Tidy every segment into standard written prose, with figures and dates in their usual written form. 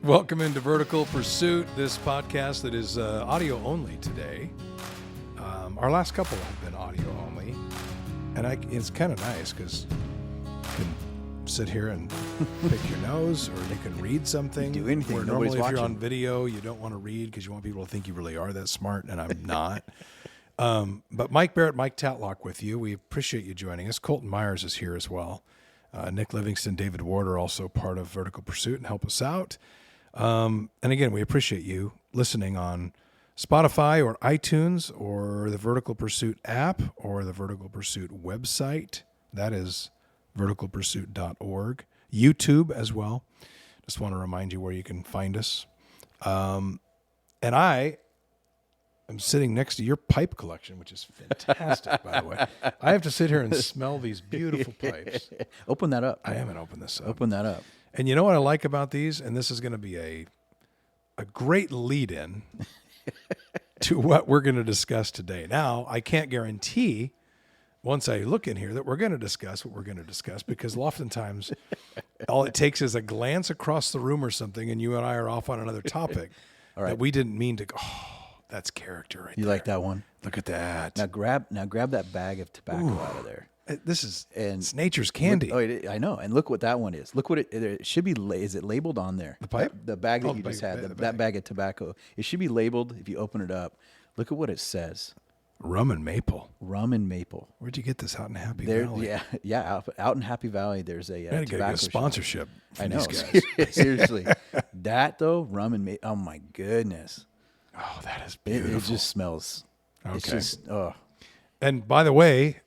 Welcome into Vertical Pursuit, this podcast that is audio only today. Our last couple have been audio only, and it's kind of nice because you can sit here and pick your nose, or you can read something. Do anything. Where Nobody's normally, if you're watching. on video, you don't want to read because you want people to think you really are that smart, and I'm not. But Mike Barrett, Mike Tatlock with you. We appreciate you joining us. Colton Myers is here as well. Nick Livingston, David Ward are also part of Vertical Pursuit and help us out. And again, we appreciate you listening on Spotify or iTunes or the Vertical Pursuit app or the Vertical Pursuit website. That is verticalpursuit.org. YouTube as well. Just want to remind you where you can find us. And I am sitting next to your pipe collection, which is fantastic, by the way. I have to sit here and smell these beautiful pipes. Open that up. I haven't opened this up. Open that up. And you know what I like about these? And this is going to be a great lead-in to what we're going to discuss today. Now, I can't guarantee, once I look in here, that we're going to discuss what we're going to discuss, because oftentimes all it takes is a glance across the room or something, and you and I are off on another topic that we didn't mean to go, that's character right there. You like that one? Look at that. Now grab that bag of tobacco out of there. This is it's nature's candy. I know. And look what that one is. Look what it should be. Is it labeled on there? The pipe? The bag that you just had. That bag of tobacco. It should be labeled if you open it up. Look at what it says. Rum and maple. Rum and maple. Where'd you get this out in Happy Valley? Yeah. Out in Happy Valley, there's a I gotta get a sponsorship. I know. These guys. Seriously, that though, rum and maple. Oh my goodness. Oh, that is beautiful. It just smells. Okay. It's just And by the way,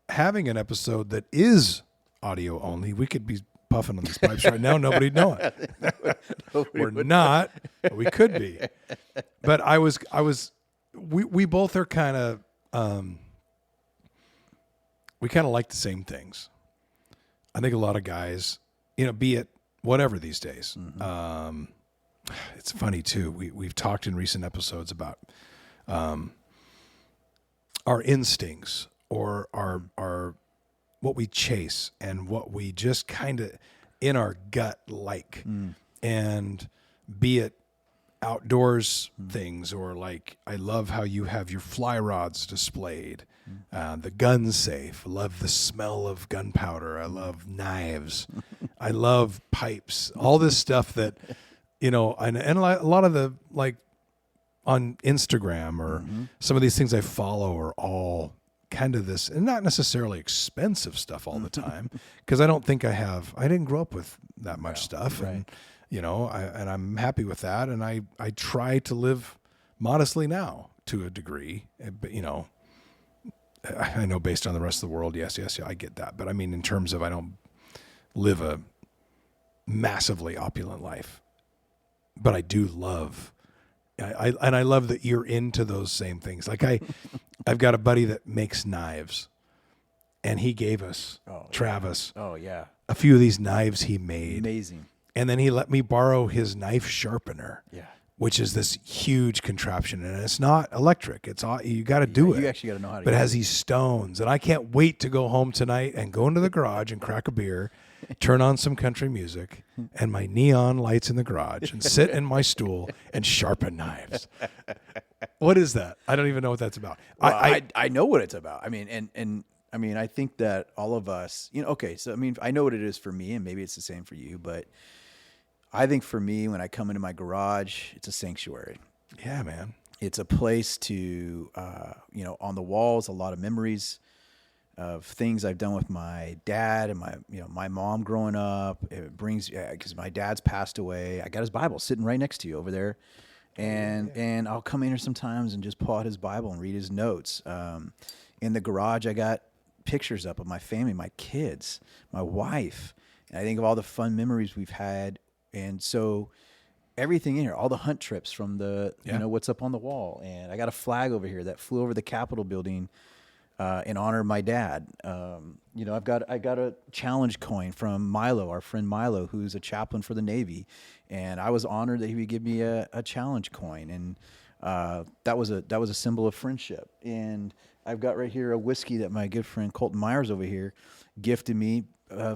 having an episode that is audio only, we could be puffing on these pipes right now. Nobody'd know it. We're not, but we could be. But we both are kind of, we kind of like the same things. I think a lot of guys, be it whatever these days. Mm-hmm. It's funny too. We've talked in recent episodes about our instincts or our what we chase and what we just kind of in our gut like, and be it outdoors things, or like I love how you have your fly rods displayed, the gun safe. I love the smell of gunpowder. I love knives. I love pipes. All this stuff that. And a lot of the, like, on Instagram or some of these things I follow are all kind of this, and not necessarily expensive stuff all the time, because I don't think I didn't grow up with that much stuff. Right. And I'm happy with that. And I try to live modestly now to a degree, but, I know based on the rest of the world, yes, I get that. But I mean, in terms of, I don't live a massively opulent life. But I do love, I love that you're into those same things. Like I've got a buddy that makes knives, and he gave us, Travis, a few of these knives he made. Amazing. And then he let me borrow his knife sharpener, which is this huge contraption, and it's not electric. It's all, you got to do it. You actually got to know how to. But it has these stones, and I can't wait to go home tonight and go into the garage and crack a beer. Turn on some country music and my neon lights in the garage and sit in my stool and sharpen knives. What is that? I don't even know what that's about. Well, I know what it's about. I mean, and I mean, I think that all of us, so I mean, I know what it is for me, and maybe it's the same for you, but I think for me, when I come into my garage, it's a sanctuary. Yeah, man. It's a place to, on the walls, a lot of memories of things I've done with my dad and my mom growing up. It brings, because my dad's passed away. I got his Bible sitting right next to you over there. And I'll come in here sometimes and just pull out his Bible and read his notes. In the garage, I got pictures up of my family, my kids, my wife. And I think of all the fun memories we've had. And so everything in here, all the hunt trips from the, what's up on the wall. And I got a flag over here that flew over the Capitol building in honor of my dad. I got a challenge coin from Milo, our friend Milo, who's a chaplain for the Navy, and I was honored that he would give me a challenge coin, and that was a symbol of friendship. And I've got right here a whiskey that my good friend Colton Myers over here gifted me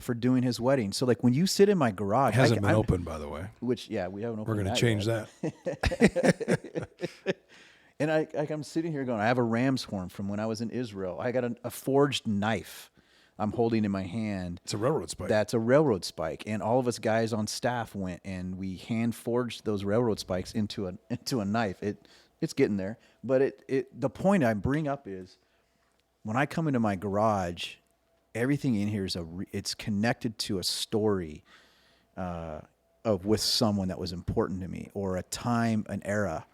for doing his wedding. So like when you sit in my garage, Hasn't been open, by the way. Which we haven't opened. We're going to change that. And I'm sitting here going, I have a ram's horn from when I was in Israel. I got a forged knife I'm holding in my hand. It's a railroad spike. That's a railroad spike. And all of us guys on staff went and we hand forged those railroad spikes into a knife. It's getting there. But the point I bring up is when I come into my garage, everything in here is it's connected to a story with someone that was important to me, or a time, an era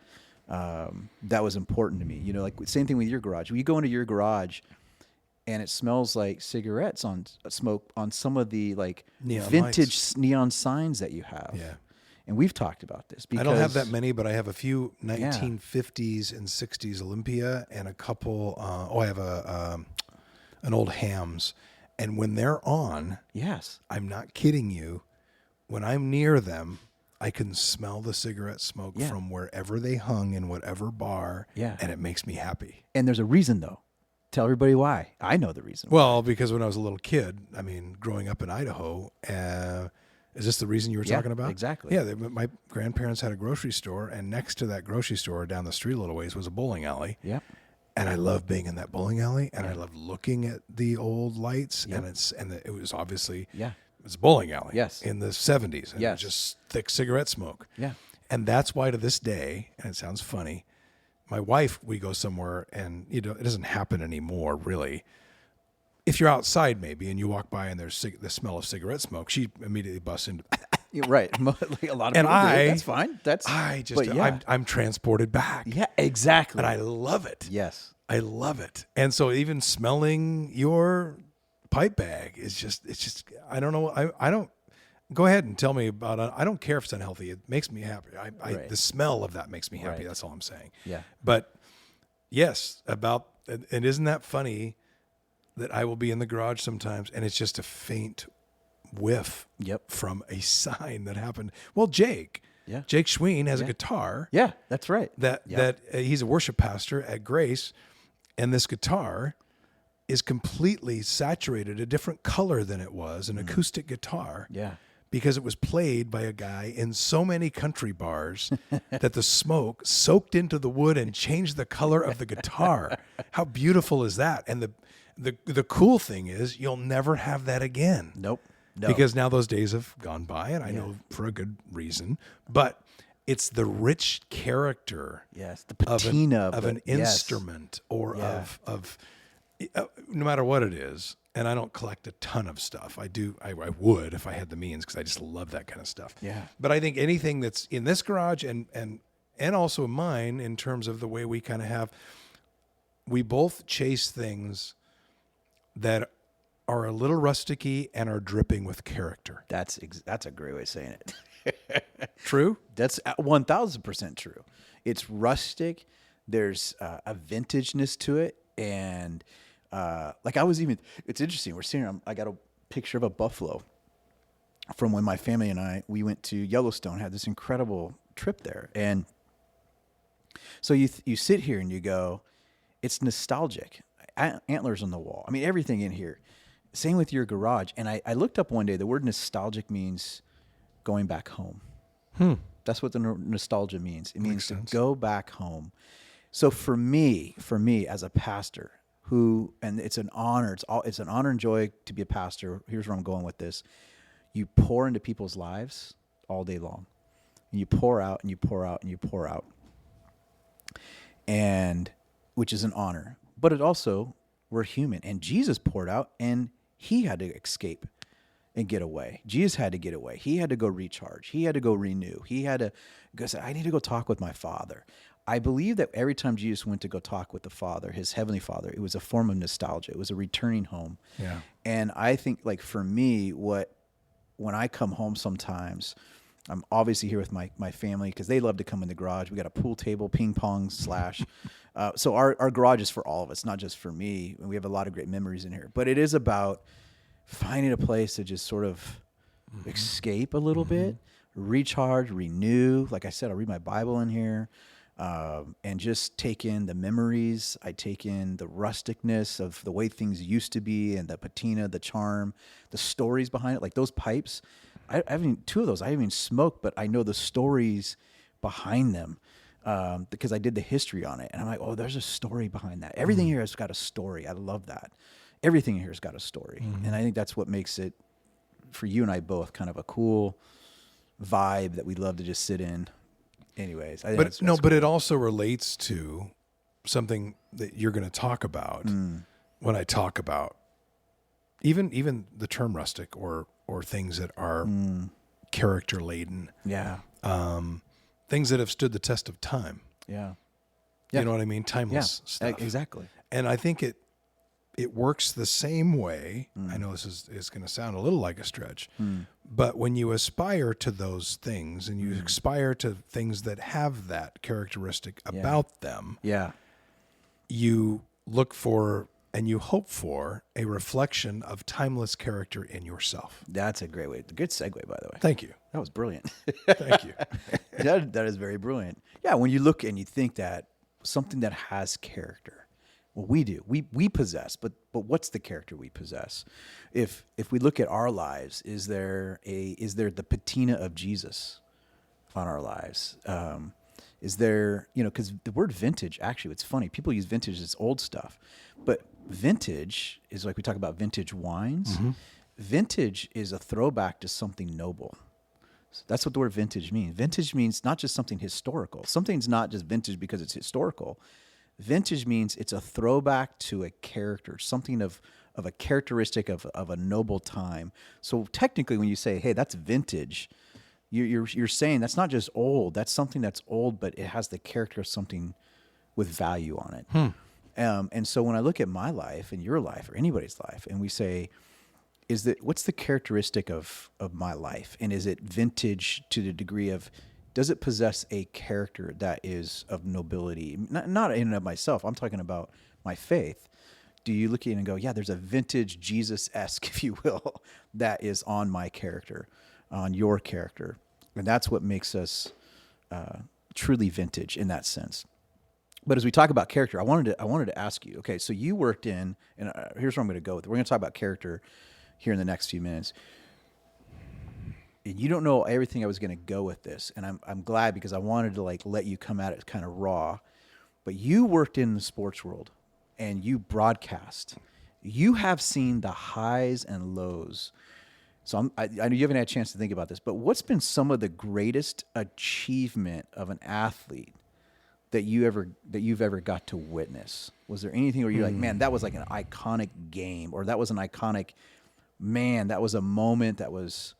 that was important to me. You know, like same thing with your garage. When you go into your garage and it smells like cigarettes on smoke on some of the like neon vintage lights. Neon signs that you have. Yeah. And we've talked about this. Because, I don't have that many, but I have a few 1950s and 60s Olympia and a couple. I have an old Hams. And when they're on, yes, I'm not kidding you, when I'm near them, I can smell the cigarette smoke from wherever they hung in whatever bar, and it makes me happy. And there's a reason, though. Tell everybody why. I know the reason. Well, because when I was a little kid, I mean, growing up in Idaho, is this the reason you were talking about? Exactly. Yeah, my grandparents had a grocery store, and next to that grocery store down the street a little ways was a bowling alley. Yep. And I love being in that bowling alley, and I love looking at the old lights, Yep. and it was obviously Yeah. it was a bowling alley Yes. in the 70s, and it Yes. was just thick cigarette smoke. Yeah. And that's why to this day, and it sounds funny, my wife, we go somewhere, and it doesn't happen anymore, really. If you're outside maybe and you walk by and there's the smell of cigarette smoke, she immediately busts into. You're right. Like a lot of And people do. I- That's fine. I'm transported back. Yeah, exactly. And I love it. Yes. I love it. And so even smelling your pipe bag is just I don't know. I don't go ahead and tell me about it. I don't care if it's unhealthy. It makes me happy. Right. The smell of that makes me happy. Right. That's all I'm saying. Yeah. But yes, and isn't that funny that I will be in the garage sometimes and it's just a faint whiff Yep. from a sign that happened. Well, Jake Schween has a guitar. Yeah, that's right. He's a worship pastor at Grace, and this guitar is completely saturated, a different color than it was, an acoustic guitar. Yeah. Because it was played by a guy in so many country bars that the smoke soaked into the wood and changed the color of the guitar. How beautiful is that? And the cool thing is you'll never have that again. Nope. No. Because now those days have gone by, and I know for a good reason. But it's the rich character Yes, the patina of an instrument or of no matter what it is. And I don't collect a ton of stuff. I would if I had the means, because I just love that kind of stuff. Yeah. But I think anything that's in this garage and also mine, in terms of the way we kind of have, we both chase things that are a little rusticy and are dripping with character. That's a great way of saying it. True? That's 1,000% true. It's rustic. There's a vintageness to it, and it's interesting. We're seeing. I got a picture of a buffalo from when my family and we went to Yellowstone. Had this incredible trip there, and so you sit here and you go, it's nostalgic. Antlers on the wall. I mean, everything in here. Same with your garage. And I looked up one day. The word nostalgic means going back home. That's what the nostalgia means. It means to go back home. So for me as a pastor, and it's an honor. It's an honor and joy to be a pastor. Here's where I'm going with this. You pour into people's lives all day long. And you pour out and you pour out and you pour out. And which is an honor. But it also, we're human. And Jesus poured out, and he had to escape and get away. Jesus had to get away. He had to go recharge. He had to go renew. He had to go say, I need to go talk with my Father. I believe that every time Jesus went to go talk with the Father, his heavenly Father, it was a form of nostalgia. It was a returning home. Yeah. And I think, like, for me, when I come home sometimes, I'm obviously here with my family because they love to come in the garage. We got a pool table, ping pong / so our garage is for all of us, not just for me. And we have a lot of great memories in here. But it is about finding a place to just sort of escape a little bit, recharge, renew. Like I said, I'll read my Bible in here. and just take in the memories. I take in the rusticness of the way things used to be, and the patina, the charm, the stories behind it. Like those pipes, I haven't, two of those I haven't even smoked, but I know the stories behind them because I did the history on it, and I'm like, oh, there's a story behind that. Everything here has got a story. I love that. Everything here has got a story, and I think that's what makes it, for you and I both, kind of a cool vibe that we love to just sit in. Anyways, I think But that's but cool. it also relates to something that you're going to talk about when I talk about even the term rustic or things that are character laden, Yeah, things that have stood the test of time. yeah, You know what I mean? Timeless stuff. exactly. And I think it works the same way. I know this is going to sound a little like a stretch, but when you aspire to those things and you aspire to things that have that characteristic about them, Yeah, you look for and you hope for a reflection of timeless character in yourself. that's a great way. Good segue, by the way. Thank you. That was brilliant. Thank you. That is very brilliant. Yeah, when you look and you think that something that has character, well, we do. We possess, but what's the character we possess? If we look at our lives, is there the patina of Jesus on our lives? Is there, because the word vintage, actually, it's funny. People use vintage as old stuff, but vintage is like we talk about vintage wines. Vintage is a throwback to something noble. So that's what the word vintage means. Vintage means not just something historical. Something's not just vintage because it's historical. Vintage means it's a throwback to a character, something of a characteristic of a noble time. So technically, when you say, "Hey, that's vintage," you're saying that's not just old. That's something that's old, but it has the character of something with value on it. And so when I look at my life and your life or anybody's life, and we say, what's the characteristic of my life? And is it vintage to the degree of, does it possess a character that is of nobility? Not in and of myself. I'm talking about my faith. Do you look at it and go, yeah, there's a vintage Jesus-esque, if you will, that is on my character, on your character. And that's what makes us truly vintage in that sense. But as we talk about character, I wanted to ask you, okay, so you worked in, and here's where I'm going to go with it. We're going to talk about character here in the next few minutes. And you don't know everything I was going to go with this, and I'm glad, because I wanted to let you come at it kind of raw. But you worked in the sports world, and you broadcast. You have seen the highs and lows. So I know you haven't had a chance to think about this, but what's been some of the greatest achievement of an athlete that you've ever got to witness? Was there anything where you're like, man, that was like an iconic game, or that was an iconic, man, that was a moment that was,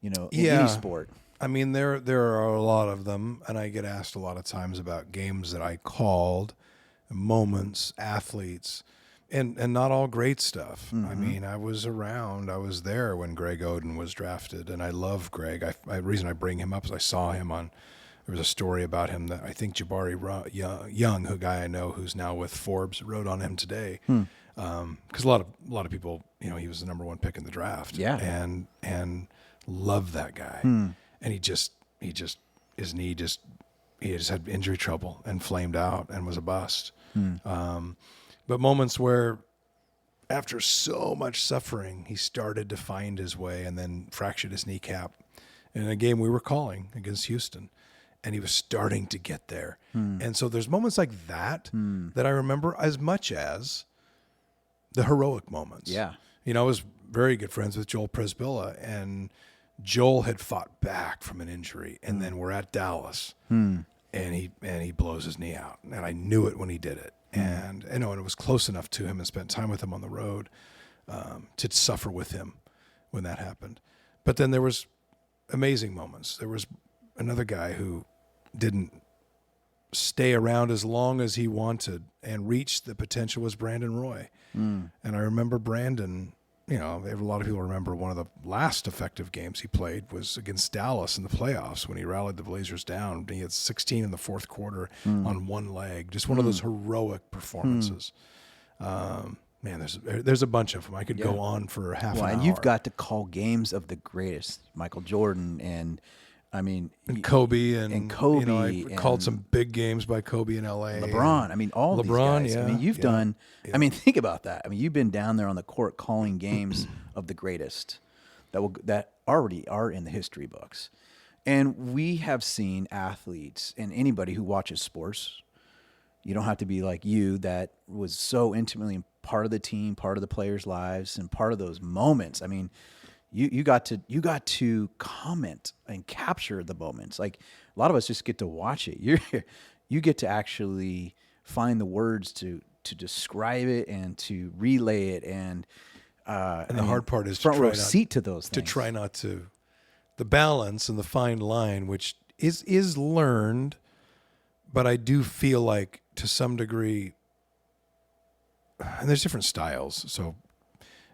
in any sport? I mean, there are a lot of them, and I get asked a lot of times about games that I called, moments, athletes, and not all great stuff. I mean, I was around, I was there when Greg Oden was drafted, and I love Greg. The reason I bring him up is I saw him on, there was a story about him that I think Jabari Young, who guy I know who's now with Forbes, wrote on him today. Because a lot of people, he was the number one pick in the draft. Yeah. And love that guy. And he just his knee he just had injury trouble and flamed out and was a bust. But moments where after so much suffering, he started to find his way and then fractured his kneecap in a game we were calling against Houston. And he was starting to get there. And so there's moments like that that I remember as much as the heroic moments. Yeah. I was very good friends with Joel Presbilla, and Joel had fought back from an injury, and then we're at Dallas, and he blows his knee out, and I knew it when he did it, and and it was close enough to him and spent time with him on the road to suffer with him when that happened. But then there was amazing moments. There was another guy who didn't stay around as long as he wanted and reached the potential, was Brandon Roy. And I remember Brandon, a lot of people remember one of the last effective games he played was against Dallas in the playoffs when he rallied the Blazers down. He had 16 in the fourth quarter on one leg. Just one of those heroic performances. Man, there's a bunch of them. I could go on for half an hour. And you've got to call games of the greatest, Michael Jordan and I mean, And Kobe and Kobe You know, I called and some big games by Kobe in L.A. LeBron. I mean, all these LeBron, guys. I yeah, mean, you've yeah, done. yeah. I mean, think about that. I mean, you've been down there on the court calling games of the greatest that already are in the history books, and we have seen athletes and anybody who watches sports. You don't have to be like you that was so intimately part of the team, part of the players' lives, and part of those moments. I mean, you got to comment and capture the moments. Like a lot of us just get to watch it. You get to actually find the words to describe it and to relay it. And The hard part is front to row try not, seat to those to things. try not to the balance and the fine line, which is learned, but I do feel like to some degree, and there's different styles, so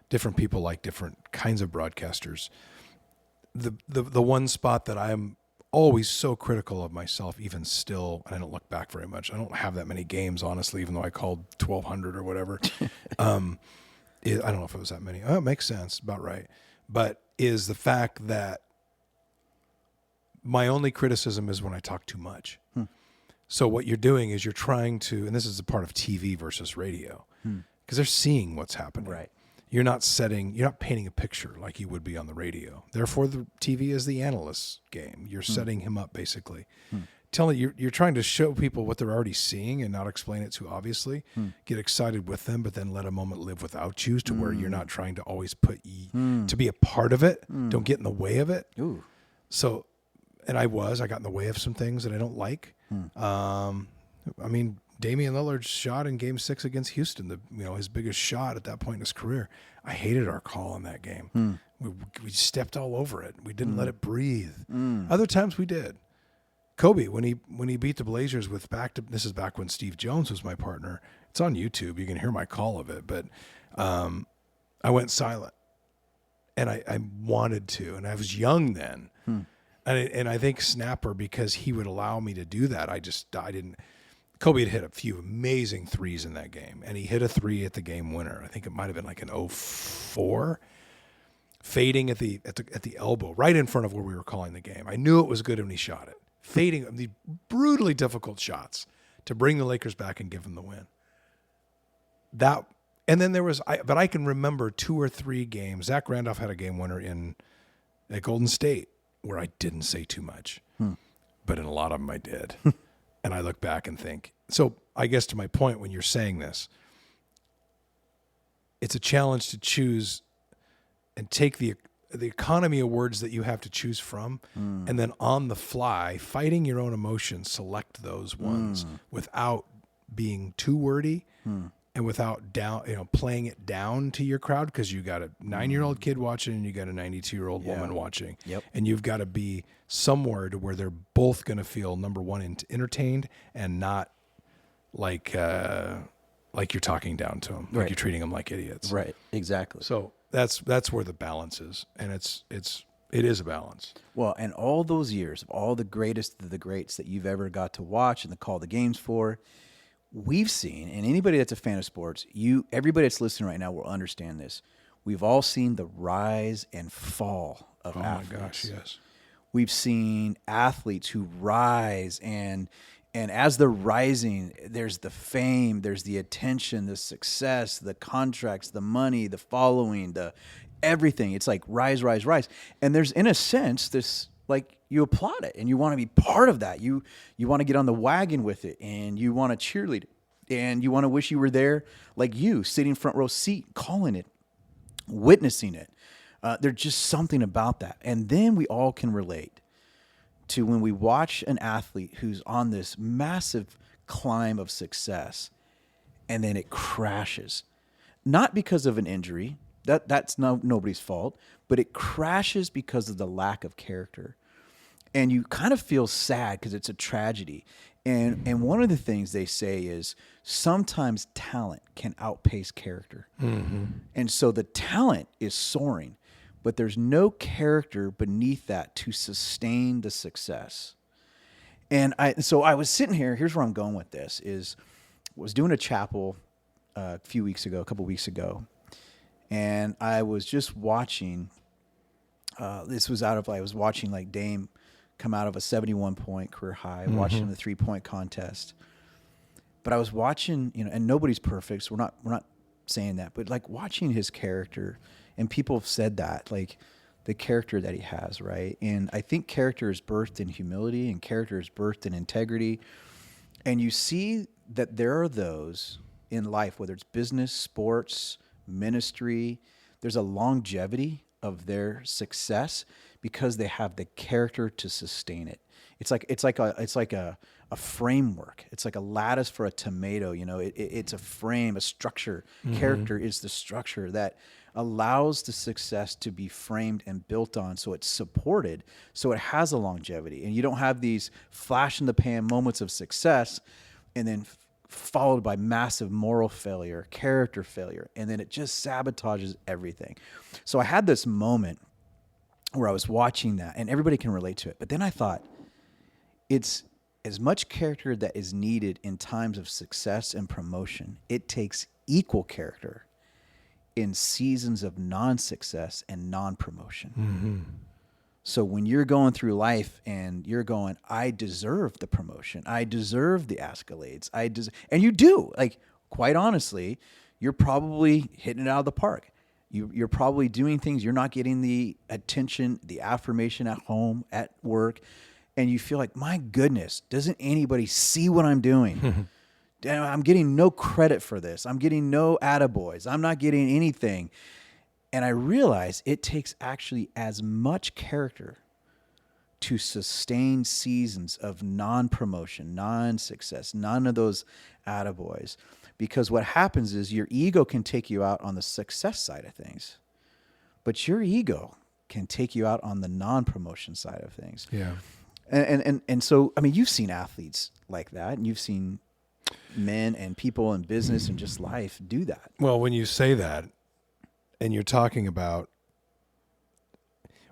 different people like different kinds of broadcasters. The one spot that I'm always so critical of myself, even still, and I don't look back very much. I don't have that many games, honestly, even though I called 1,200 or whatever. I don't know if it was that many. Oh, it makes sense, about right. But is the fact that my only criticism is when I talk too much. So what you're doing is you're trying to, and this is a part of TV versus radio, because they're seeing what's happening. Right. You're not painting a picture like you would be on the radio. Therefore, the TV is the analyst's game. You're setting him up, basically. You're trying to show people what they're already seeing and not explain it too obviously. Get excited with them, but then let a moment live without you, to where you're not trying to always put to be a part of it. Don't get in the way of it. Ooh. So, and I got in the way of some things that I don't like. I mean, Damian Lillard's shot in Game 6 against Houston, his biggest shot at that point in his career. I hated our call in that game. We stepped all over it. We didn't let it breathe. Other times we did. Kobe, when he beat the Blazers with this is back when Steve Jones was my partner. It's on YouTube. You can hear my call of it. But I went silent, and I wanted to, and I was young then. And I think Snapper, because he would allow me to do that, I didn't. Kobe had hit a few amazing threes in that game, and he hit a three at the game winner. I think it might have been like an 0-4, fading at the elbow, right in front of where we were calling the game. I knew it was good when he shot it. Fading, these brutally difficult shots to bring the Lakers back and give them the win. And then but I can remember 2 or 3 games. Zach Randolph had a game winner at Golden State where I didn't say too much, but in a lot of them I did. And I look back and think, so I guess to my point, when you're saying this, it's a challenge to choose and take the economy of words that you have to choose from, and then on the fly, fighting your own emotions, select those ones without being too wordy and without playing it down to your crowd, because you got a 9-year-old kid watching and you got a 92-year-old woman watching. Yep. And you've got to be somewhere to where they're both going to feel, number one, entertained, and not like you're talking down to them, like you're treating them like idiots. Right. Exactly. So that's where the balance is, and it is a balance. Well, and all those years of all the greatest of the greats that you've ever got to watch and to call the games for, we've seen, and anybody that's a fan of sports, everybody that's listening right now will understand this. We've all seen the rise and fall of athletes. Oh my gosh, yes. We've seen athletes who rise, and as they're rising, there's the fame, there's the attention, the success, the contracts, the money, the following, the everything. It's like rise, rise, rise. And there's, in a sense, this, like, you applaud it and you want to be part of that. You want to get on the wagon with it, and you want to cheerlead, and you want to wish you were there, like you, sitting front row seat, calling it, witnessing it. There's just something about that. And then we all can relate to when we watch an athlete who's on this massive climb of success, and then it crashes. Not because of an injury, that's nobody's fault, but it crashes because of the lack of character. And you kind of feel sad because it's a tragedy. And one of the things they say is sometimes talent can outpace character. And so the talent is soaring, but there's no character beneath that to sustain the success. And so I was sitting here, here's where I'm going with this, is was doing a chapel a couple weeks ago, and I was just watching, I was watching like Dame come out of a 71 point career high, watching the 3-point contest. But I was watching, and nobody's perfect, so we're not saying that, but like watching his character, and people have said that, like the character that he has, right? And I think character is birthed in humility, and character is birthed in integrity. And you see that there are those in life, whether it's business, sports, ministry, there's a longevity of their success because they have the character to sustain it. It's like a framework. It's like a lattice for a tomato. It's a frame, a structure. Character is the structure that allows the success to be framed and built on, so it's supported, so it has a longevity, and you don't have these flash in the pan moments of success and then followed by massive moral failure, character failure, and then it just sabotages everything. So I had this moment where I was watching that, and everybody can relate to it, but then I thought, it's as much character that is needed in times of success and promotion. It takes equal character in seasons of non-success and non-promotion. So when you're going through life and you're going, I deserve the promotion, I deserve the accolades, and you do. Like, quite honestly, you're probably hitting it out of the park. You're probably doing things, you're not getting the attention, the affirmation at home, at work, and you feel like, my goodness, doesn't anybody see what I'm doing? I'm getting no credit for this. I'm getting no attaboys. I'm not getting anything. And I realize it takes actually as much character to sustain seasons of non-promotion, non-success, none of those attaboys. Because what happens is your ego can take you out on the success side of things, but your ego can take you out on the non-promotion side of things. Yeah. And so, I mean, you've seen athletes like that, and you've seen men and people in business and just life do that. Well, when you say that, and you're talking about,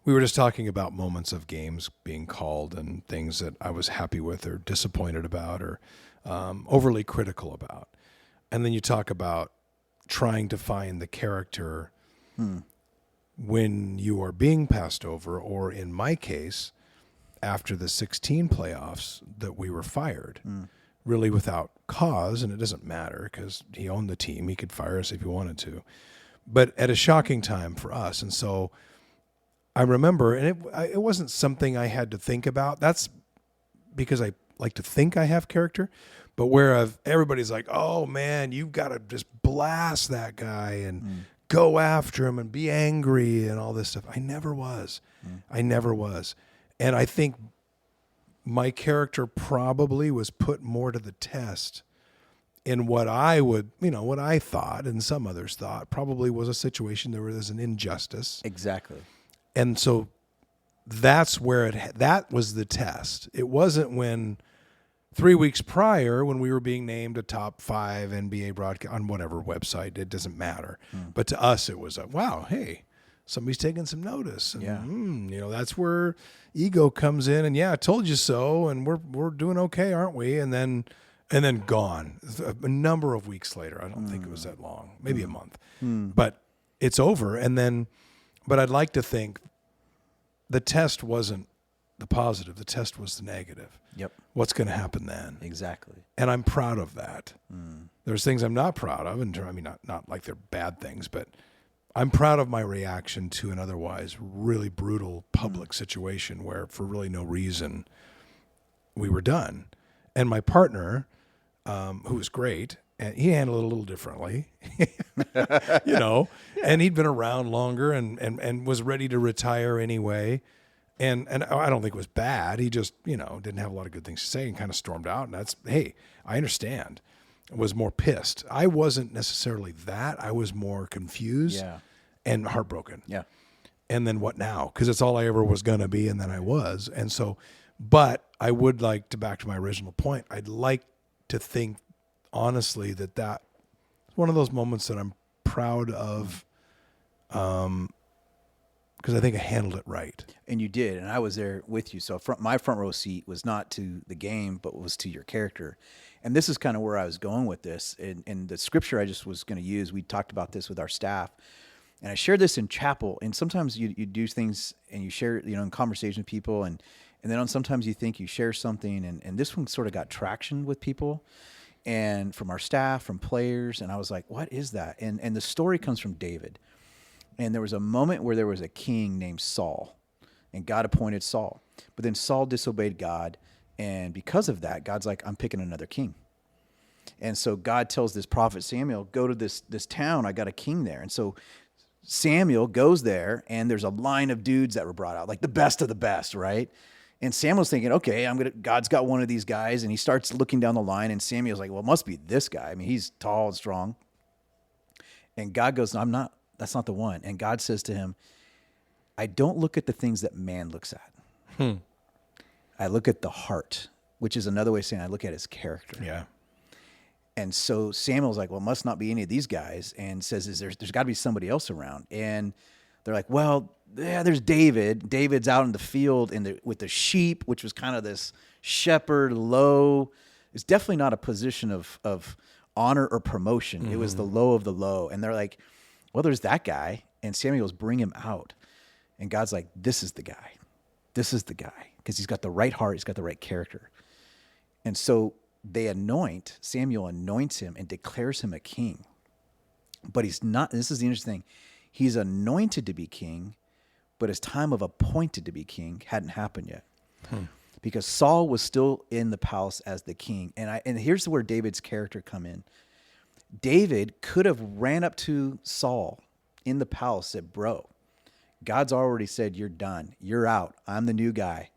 we were just talking about moments of games being called and things that I was happy with or disappointed about or overly critical about. And then you talk about trying to find the character when you are being passed over, or in my case, after the 16 playoffs that we were fired, really without cause, and it doesn't matter because he owned the team. He could fire us if he wanted to. But at a shocking time for us. And so I remember, and it wasn't something I had to think about. That's because I like to think I have character. But where everybody's like, oh, man, you've got to just blast that guy and go after him and be angry and all this stuff. I never was. I never was. And I think my character probably was put more to the test in what I would, what I thought and some others thought probably was a situation there was an injustice. Exactly. And so that's where that was the test. It wasn't when 3 weeks prior when we were being named a top 5 NBA broadcast on whatever website, it doesn't matter. But to us, it was wow, hey, somebody's taking some notice. And, that's where ego comes in. And I told you so. And we're doing okay, aren't we? And then gone. A number of weeks later. I don't think it was that long, maybe a month. But it's over. But I'd like to think the test wasn't the positive. The test was the negative. Yep. What's going to happen then? Exactly. And I'm proud of that. There's things I'm not proud of. Not like they're bad things, but I'm proud of my reaction to an otherwise really brutal public situation where for really no reason we were done. And my partner, who was great, and he handled it a little differently, and he'd been around longer and was ready to retire anyway. And I don't think it was bad. He just, didn't have a lot of good things to say and kind of stormed out. And that's, hey, I understand. I was more pissed. I wasn't necessarily that. I was more confused and heartbroken. Yeah. And then what now? Because it's all I ever was going to be, and then I was. And so, but I would like to, back to my original point, I'd like to think, honestly, that's one of those moments that I'm proud of, because I think I handled it right. And you did, and I was there with you. So my front row seat was not to the game, but was to your character. And this is kind of where I was going with this. And the scripture I just was going to use, we talked about this with our staff. And I shared this in chapel. And sometimes you do things and you share, in conversation with people. And And then sometimes you think you share something, and this one sort of got traction with people and from our staff, from players. And I was like, what is that? And the story comes from David. And there was a moment where there was a king named Saul, and God appointed Saul. But then Saul disobeyed God. And because of that, God's like, I'm picking another king. And so God tells this prophet Samuel, go to this town. I got a king there. And so Samuel goes there, and there's a line of dudes that were brought out, like the best of the best, right? And Samuel's thinking, okay, God's got one of these guys. And he starts looking down the line, and Samuel's like, well, it must be this guy. I mean, he's tall and strong. And God goes, no, that's not the one. And God says to him, I don't look at the things that man looks at. I look at the heart, which is another way of saying I look at his character. Yeah. And so Samuel's like, well, it must not be any of these guys, and says, there's got to be somebody else around. And they're like, well, yeah, there's David. David's out in the field with the sheep, which was kind of this shepherd, low. It's definitely not a position of honor or promotion. Mm-hmm. It was the low of the low. And they're like, well, there's that guy. And Samuel goes, bring him out. And God's like, this is the guy. This is the guy. Because he's got the right heart. He's got the right character. And so Samuel anoints him and declares him a king. But he's not, this is the interesting thing. He's anointed to be king, but his time of appointed to be king hadn't happened yet. Because Saul was still in the palace as the king. And here's where David's character come in. David could have ran up to Saul in the palace, said, bro, God's already said, you're done. You're out. I'm the new guy.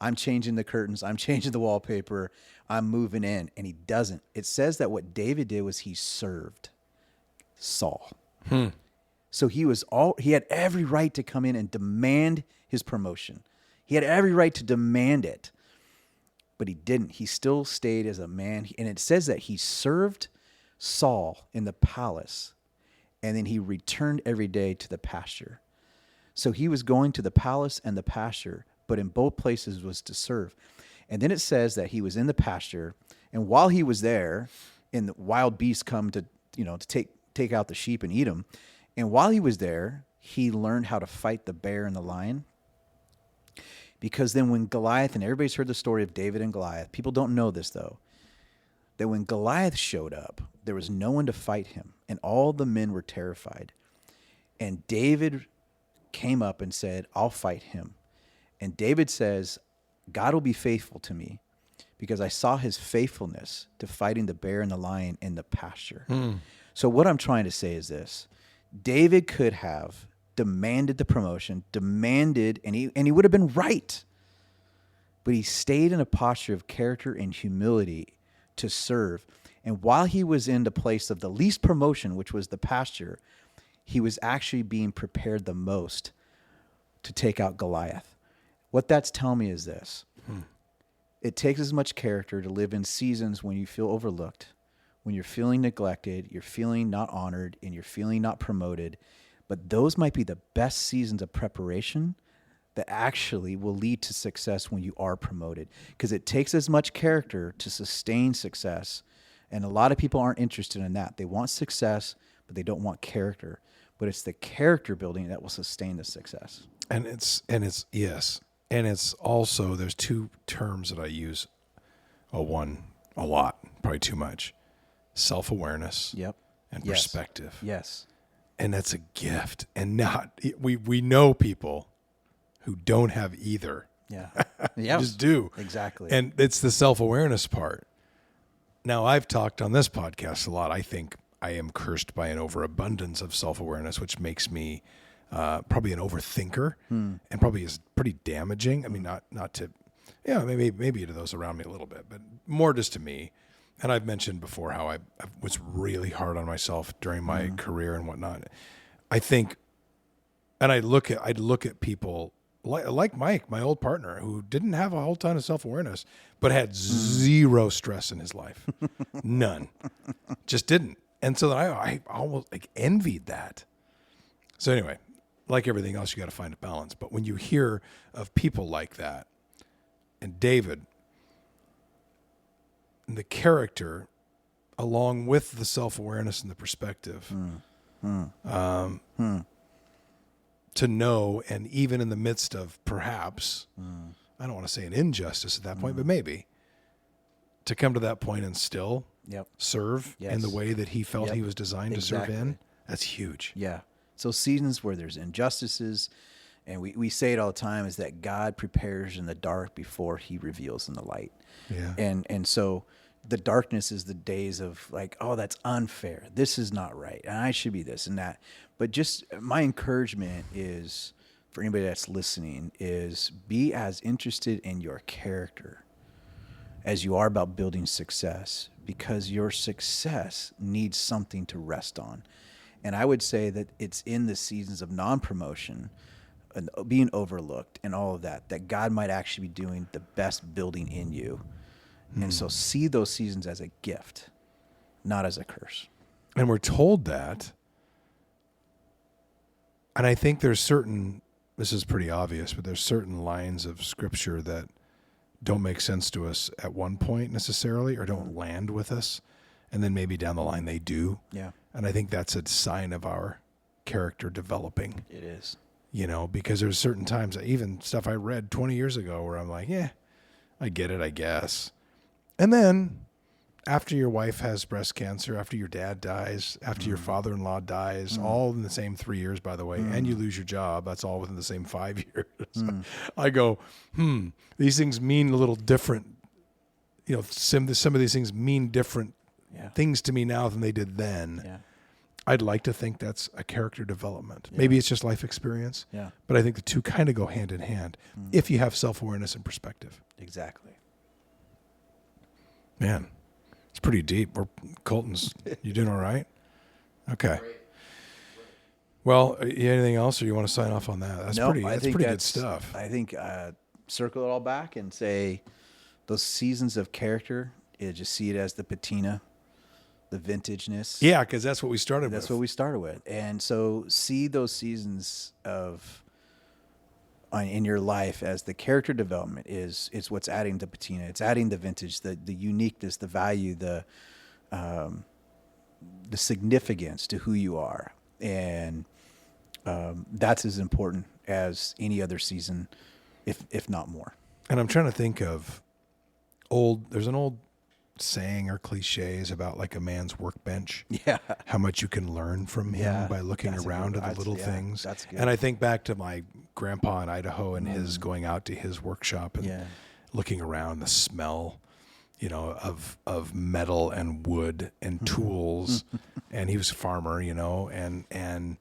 I'm changing the curtains. I'm changing the wallpaper. I'm moving in. And he doesn't. It says that what David did was he served Saul. So he had every right to come in and demand his promotion. He had every right to demand it, but he didn't. He still stayed as a man. And it says that he served Saul in the palace, and then he returned every day to the pasture. So he was going to the palace and the pasture, but in both places was to serve. And then it says that he was in the pasture, and while he was there, and the wild beasts come to take out the sheep and eat them. And while he was there, he learned how to fight the bear and the lion. Because then when Goliath, and everybody's heard the story of David and Goliath, people don't know this though, that when Goliath showed up, there was no one to fight him, and all the men were terrified. And David came up and said, I'll fight him. And David says, God will be faithful to me because I saw his faithfulness to fighting the bear and the lion in the pasture. So what I'm trying to say is this. David could have demanded the promotion, and he would have been right. But he stayed in a posture of character and humility to serve. And while he was in the place of the least promotion, which was the pasture, he was actually being prepared the most to take out Goliath. What that's telling me is this. It takes as much character to live in seasons when you feel overlooked, when you're feeling neglected, you're feeling not honored, and you're feeling not promoted. But those might be the best seasons of preparation that actually will lead to success when you are promoted. Because it takes as much character to sustain success. And a lot of people aren't interested in that. They want success, but they don't want character. But it's the character building that will sustain the success. And it's yes. And it's also, there's two terms that I use a lot, probably too much. Self-awareness. Yep. And perspective. Yes. And that's a gift. And we know people who don't have either. Yeah. Just do. Exactly. And it's the self-awareness part. Now, I've talked on this podcast a lot. I think I am cursed by an overabundance of self-awareness, which makes me probably an overthinker and probably is pretty damaging. I mean, not to, maybe to those around me a little bit, but more just to me. And I've mentioned before how I was really hard on myself during my career and whatnot. I think, and I'd look at people like Mike, my old partner, who didn't have a whole ton of self-awareness, but had zero stress in his life. None. Just didn't. And so I almost envied that. So anyway, like everything else, you got to find a balance. But when you hear of people like that, and David, the character, along with the self-awareness and the perspective, to know, and even in the midst of perhaps I don't want to say an injustice at that point, but maybe to come to that point and still serve in the way that he felt he was designed to serve in. That's huge. Yeah. So seasons where there's injustices, and we say it all the time, is that God prepares in the dark before he reveals in the light. Yeah. And so the darkness is the days of like, oh, that's unfair. This is not right. And I should be this and that. But just my encouragement is, for anybody that's listening, is be as interested in your character as you are about building success, because your success needs something to rest on. And I would say that it's in the seasons of non-promotion and being overlooked and all of that, that God might actually be doing the best building in you. And so see those seasons as a gift, not as a curse. And we're told that. And I think there's certain, this is pretty obvious, but there's certain lines of scripture that don't make sense to us at one point necessarily, or don't land with us. And then maybe down the line they do. Yeah. And I think that's a sign of our character developing. It is. You know, because there's certain times, even stuff I read 20 years ago where I'm like, yeah, I get it, I guess. And then after your wife has breast cancer, after your dad dies, after your father-in-law dies, all in the same 3 years, by the way, and you lose your job, that's all within the same 5 years. I go, these things mean a little different. You know, some of these things mean different things to me now than they did then. Yeah. I'd like to think that's a character development. Maybe it's just life experience. Yeah. But I think the two kind of go hand in hand if you have self-awareness and perspective. Exactly. Man, it's pretty deep. Colton's, you doing all right? Okay. Well, anything else, or you want to sign off on that? That's pretty good stuff. I think circle it all back and say those seasons of character, just see it as the patina, the vintageness. Yeah, because that's what we started with. That's what we started with. And so see those seasons in your life as the character development is what's adding the patina. It's adding the vintage, the uniqueness, the value, the significance to who you are. And that's as important as any other season, if not more. And I'm trying to think of there's an old saying or cliches about like a man's workbench. Yeah. How much you can learn from him by looking around at the little things. That's good. And I think back to my grandpa in Idaho and his going out to his workshop and looking around, the smell, you know, of metal and wood and tools. And he was a farmer, you know, and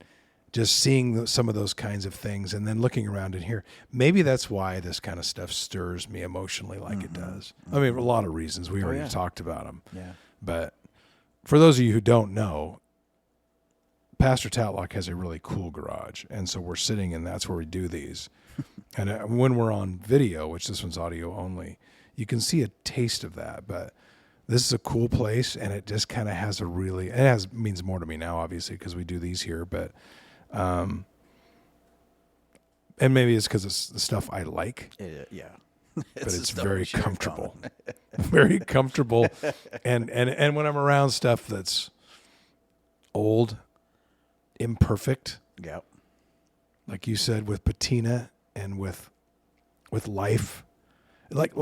just seeing some of those kinds of things and then looking around in here. Maybe that's why this kind of stuff stirs me emotionally like it does. I mean, a lot of reasons. We already talked about them. Yeah. But for those of you who don't know, Pastor Tatlock has a really cool garage. And so we're sitting and that's where we do these. And when we're on video, which this one's audio only, you can see a taste of that. But this is a cool place, and it just kind of has means more to me now, obviously, because we do these here. But and maybe it's because it's the stuff I like. Yeah. But it's very comfortable. Very comfortable. And when I'm around stuff that's old, imperfect, like you said, with patina and with life, like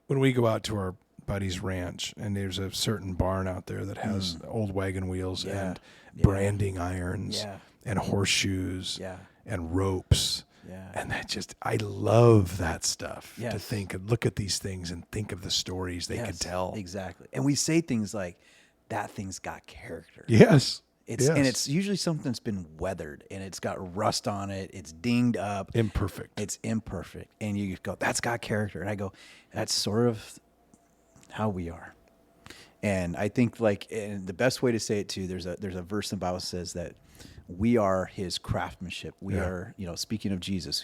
when we go out to our buddy's ranch and there's a certain barn out there that has old wagon wheels and branding irons and horseshoes and ropes. Yeah. And I love that stuff to think and look at these things and think of the stories they could tell. Exactly. And we say things like, that thing's got character. Yes. And it's usually something that's been weathered and it's got rust on it. It's dinged up. Imperfect. It's imperfect. And you go, that's got character. And I go, that's sort of how we are. And I think and the best way to say it too, there's a verse in the Bible that says that we are his craftsmanship. We are, speaking of Jesus,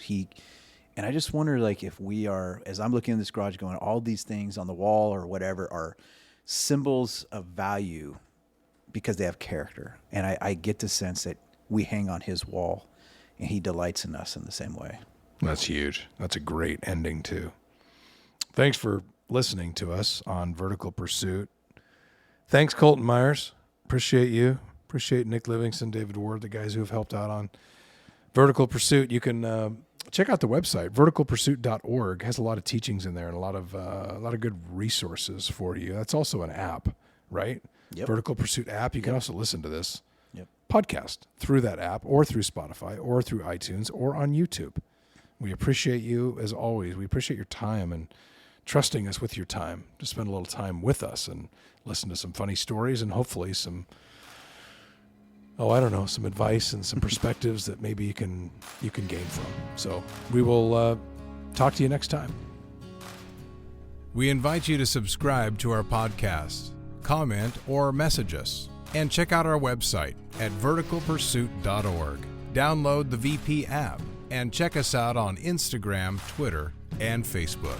and I just wonder if we are, as I'm looking in this garage going, all these things on the wall or whatever are symbols of value because they have character. And I get the sense that we hang on his wall and he delights in us in the same way. That's huge. That's a great ending too. Thanks for listening to us on Vertical Pursuit. Thanks, Colton Myers. Appreciate you. Appreciate Nick Livingston, David Ward, the guys who have helped out on Vertical Pursuit. You can check out the website, verticalpursuit.org. Has a lot of teachings in there and a lot of good resources for you. That's also an app, right? Yep. Vertical Pursuit app. You can also listen to this Yep. podcast through that app or through Spotify or through iTunes or on YouTube. We appreciate you as always. We appreciate your time and trusting us with your time to spend a little time with us and listen to some funny stories and hopefully some some advice and some perspectives that maybe you can gain from. So we will talk to you next time. We invite you to subscribe to our podcast, comment, or message us, and check out our website at verticalpursuit.org. Download the VP app and check us out on Instagram, Twitter, and Facebook.